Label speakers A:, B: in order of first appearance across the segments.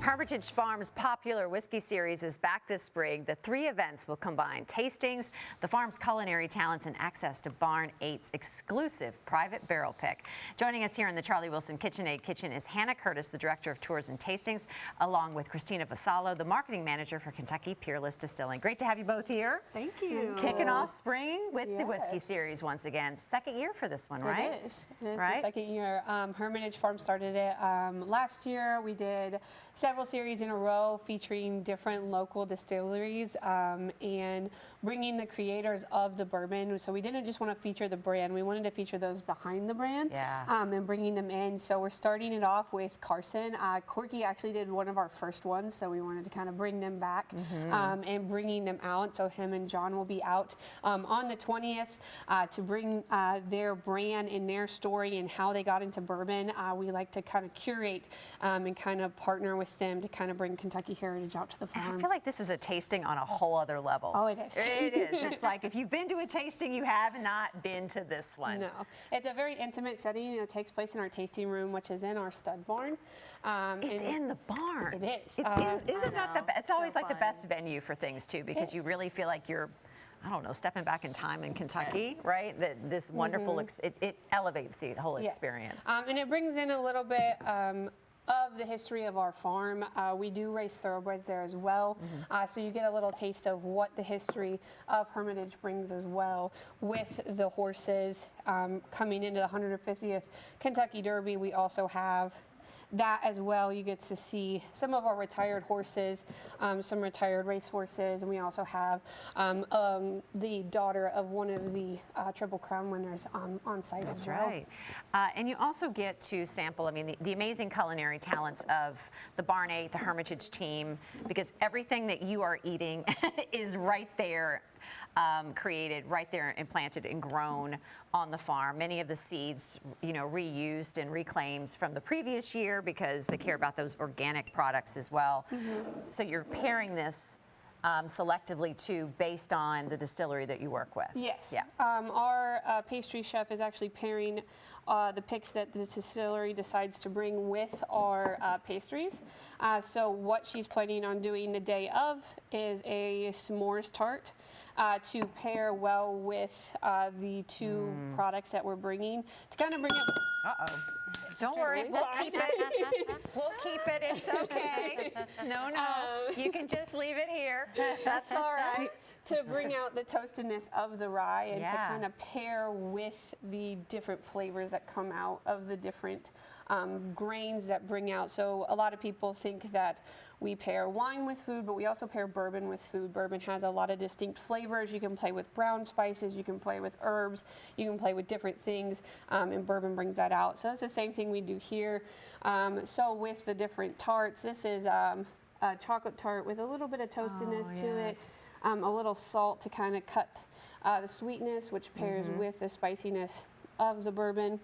A: Hermitage Farm's popular whiskey series is back this spring. The 3 events will combine tastings, the farm's culinary talents, and access to Barn 8's exclusive private barrel pick. Joining us here in the Charlie Wilson KitchenAid kitchen is Hannah Curtis, the Director of Tours and Tastings, along with Christina Vassallo, the Marketing Manager for Kentucky Peerless Distilling. Great to have you both here.
B: Thank you.
A: Kicking off spring with the whiskey series once again. Second year for this one, right?
B: It is. It's the second year. Hermitage Farm started it last year. We did several series in a row featuring different local distilleries and bringing the creators of the bourbon. So we didn't just want to feature the brand, we wanted to feature those behind the brand and bringing them in. So we're starting it off with Carson. Corky actually did one of our first ones, so we wanted to kind of bring them back and bringing them out. So him and John will be out on the 20th to bring their brand and their story and how they got into bourbon. We like to kind of curate and kind of partner with them to kind of bring Kentucky heritage out to the farm.
A: I feel like this is a tasting on a whole other level.
B: Oh, it is.
A: It is. It's like if you've been to a tasting, you have not been to this one.
B: No. It's a very intimate setting. It takes place in our tasting room, which is in our stud barn.
A: It's in the barn.
B: It is.
A: Isn't that the best? It's always like the best venue for things, too, because you really feel like you're, I don't know, stepping back in time in Kentucky, right? This wonderful, it elevates the whole experience.
B: And it brings in a little bit of the history of our farm. We do raise thoroughbreds there as well. So you get a little taste of what the history of Hermitage brings as well with the horses. Coming into the 150th Kentucky Derby, we also have that as well. You get to see some of our retired horses, some retired race horses, and we also have the daughter of one of the Triple Crown winners on site as well.
A: That's right. And you also get to sample, I mean, the amazing culinary talents of the Barn 8, the Hermitage team, because everything that you are eating is right there. Created right there and planted and grown on the farm. Many of the seeds, reused and reclaimed from the previous year because they care about those organic products as well. So you're pairing this selectively too based on the distillery that you work with.
B: Yes. Yeah. Our pastry chef is actually pairing the picks that the distillery decides to bring with our pastries. So what she's planning on doing the day of is a s'mores tart to pair well with the 2 products that we're bringing to kind of bring it.
A: Uh-oh. Don't worry, we'll keep it. We'll keep it. It's okay. No, you can just leave it here. That's all right.
B: To bring out the toastedness of the rye and to kind of pair with the different flavors that come out of the different grains that bring out. So a lot of people think that we pair wine with food, but we also pair bourbon with food. Bourbon has a lot of distinct flavors. You can play with brown spices, you can play with herbs, you can play with different things, and bourbon brings that out. So it's the same thing we do here. So with the different tarts, this is a chocolate tart with a little bit of toastedness to it, a little salt to kind of cut the sweetness, which pairs with the spiciness of the bourbon.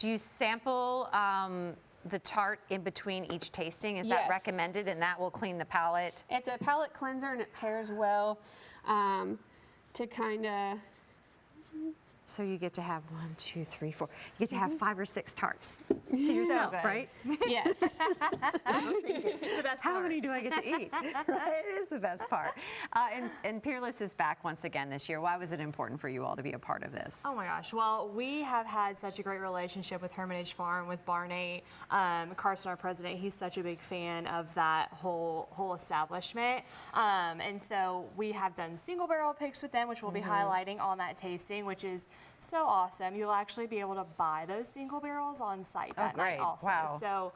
A: Do you sample the tart in between each tasting? Is that recommended, and that will clean the palate?
B: It's a palate cleanser, and it pairs well to kind of.
A: So you get to have 1, 2, 3, 4. You get to have 5 or 6 tarts to yourself, right?
B: Yes.
C: It's the best part.
A: How many do I get to eat? Right? It is the best part. And Peerless is back once again this year. Why was it important for you all to be a part of this?
C: Oh my gosh. Well, we have had such a great relationship with Hermitage Farm, with Barn 8. Carson, our president, he's such a big fan of that whole establishment. And so we have done single barrel picks with them, which we'll be highlighting on that tasting, which is so awesome. You'll actually be able to buy those single barrels on site that night also.
A: Wow.
C: So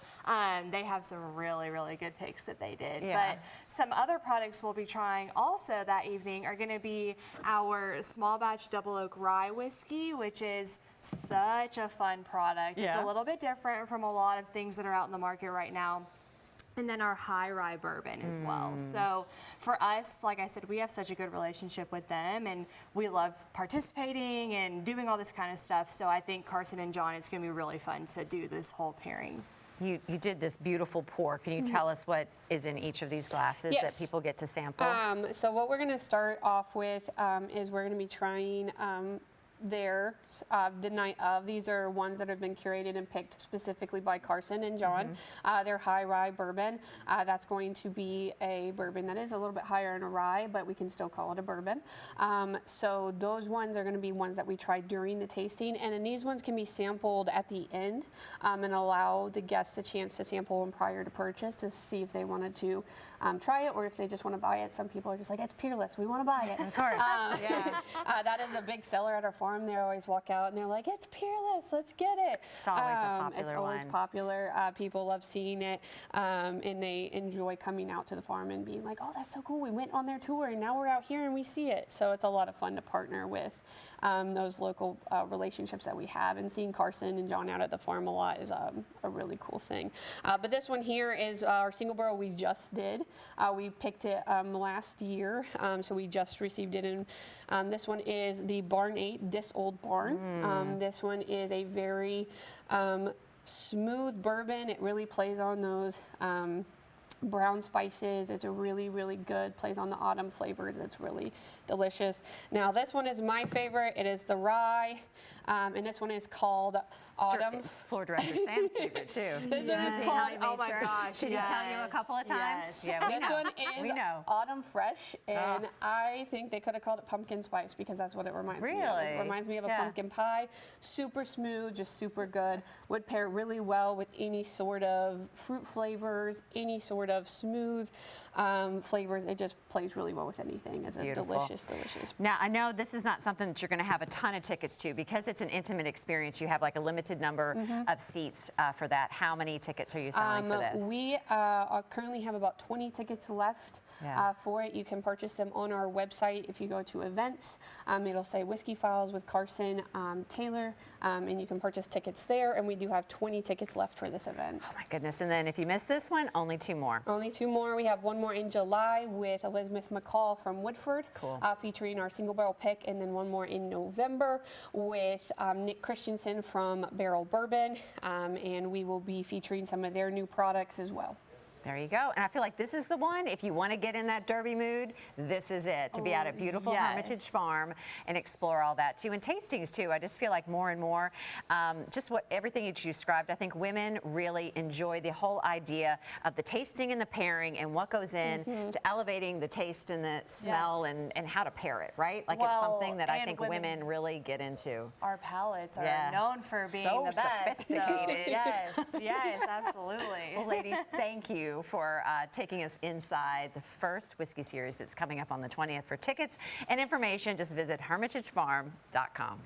C: they have some really, really good picks that they did. But some other products we'll be trying also that evening are going to be our small batch double oak rye whiskey, which is such a fun product. It's a little bit different from a lot of things that are out in the market right now. And then our high rye bourbon as well. So for us, like I said, we have such a good relationship with them, and we love participating and doing all this kind of stuff. So I think Carson and John, it's going to be really fun to do this whole pairing.
A: You did this beautiful pour. Can you tell us what is in each of these glasses that people get to sample?
B: So what we're going to start off with is we're going to be trying there the night of. These are ones that have been curated and picked specifically by Carson and John. They're high rye bourbon. That's going to be a bourbon that is a little bit higher in a rye, but we can still call it a bourbon. So those ones are going to be ones that we try during the tasting, and then these ones can be sampled at the end and allow the guests a chance to sample them prior to purchase to see if they wanted to try it or if they just want to buy it. Some people are just like, it's Peerless, we want to buy it.
A: Of course.
B: That is a big seller at our farm. They always walk out and they're like, it's Peerless, let's get it.
A: It's always a popular
B: It's always
A: one.
B: popular. People love seeing it, and they enjoy coming out to the farm and being like, oh, that's so cool. We went on their tour and now we're out here and we see it. So it's a lot of fun to partner with those local relationships that we have, and seeing Carson and John out at the farm a lot is a really cool thing. But this one here is our single barrel we just did. We picked it last year, so we just received it in. This one is the Barn 8 This Old Barn. This one is a very smooth bourbon. It really plays on those brown spices. It's a really, really good, plays on the autumn flavors. It's really delicious. Now this one is my favorite. It is the rye, and this one is called Autumn.
A: It's floor director Sam's favorite too.
B: This one is
A: See
B: called,
A: how he made
C: oh my
A: sure?
C: gosh,
A: Did he tell you a couple of times?
C: Yes.
A: Yeah, we
B: This
A: know.
B: one
A: We
B: is
A: know.
B: Autumn Fresh, and I think they could have called it pumpkin spice because that's what it reminds me of. It
A: Really?
B: reminds me of a
A: Yeah.
B: pumpkin pie. Super smooth, just super good. Would pair really well with any sort of fruit flavors, any sort of smooth flavors. It just plays really well with anything. It's a
A: Beautiful.
B: delicious, delicious.
A: Now, I know this is not something that you're going to have a ton of tickets to because it's an intimate experience. You have like a limited number of seats for that. How many tickets are you selling for this?
B: We currently have about 20 tickets left for it. You can purchase them on our website. If you go to events, it'll say Whiskey Files with Carson Taylor, and you can purchase tickets there. And we do have 20 tickets left for this event.
A: Oh my goodness. And then if you miss this one, only 2 more.
B: Only 2 more. We have one more in July with Elizabeth McCall from Woodford,
A: Cool.
B: Featuring our single barrel pick, and then one more in November with Nick Christensen from Barrel Bourbon, and we will be featuring some of their new products as well.
A: There you go. And I feel like this is the one, if you want to get in that derby mood, this is it. To be out at beautiful
C: yes.
A: Hermitage Farm and explore all that too. And tastings too. I just feel like more and more, just everything you described, I think women really enjoy the whole idea of the tasting and the pairing and what goes in to elevating the taste and the smell
C: Yes.
A: and how to pair it, right? Like it's
C: Well,
A: something that I
C: and
A: think
C: women-
A: women really get into.
C: Our palates are
A: Yeah.
C: known for being
A: So
C: the best.
A: sophisticated.
C: So, yes, absolutely.
A: Well, ladies, thank you for taking us inside the first whiskey series that's coming up on the 20th. For tickets and information, just visit hermitagefarm.com.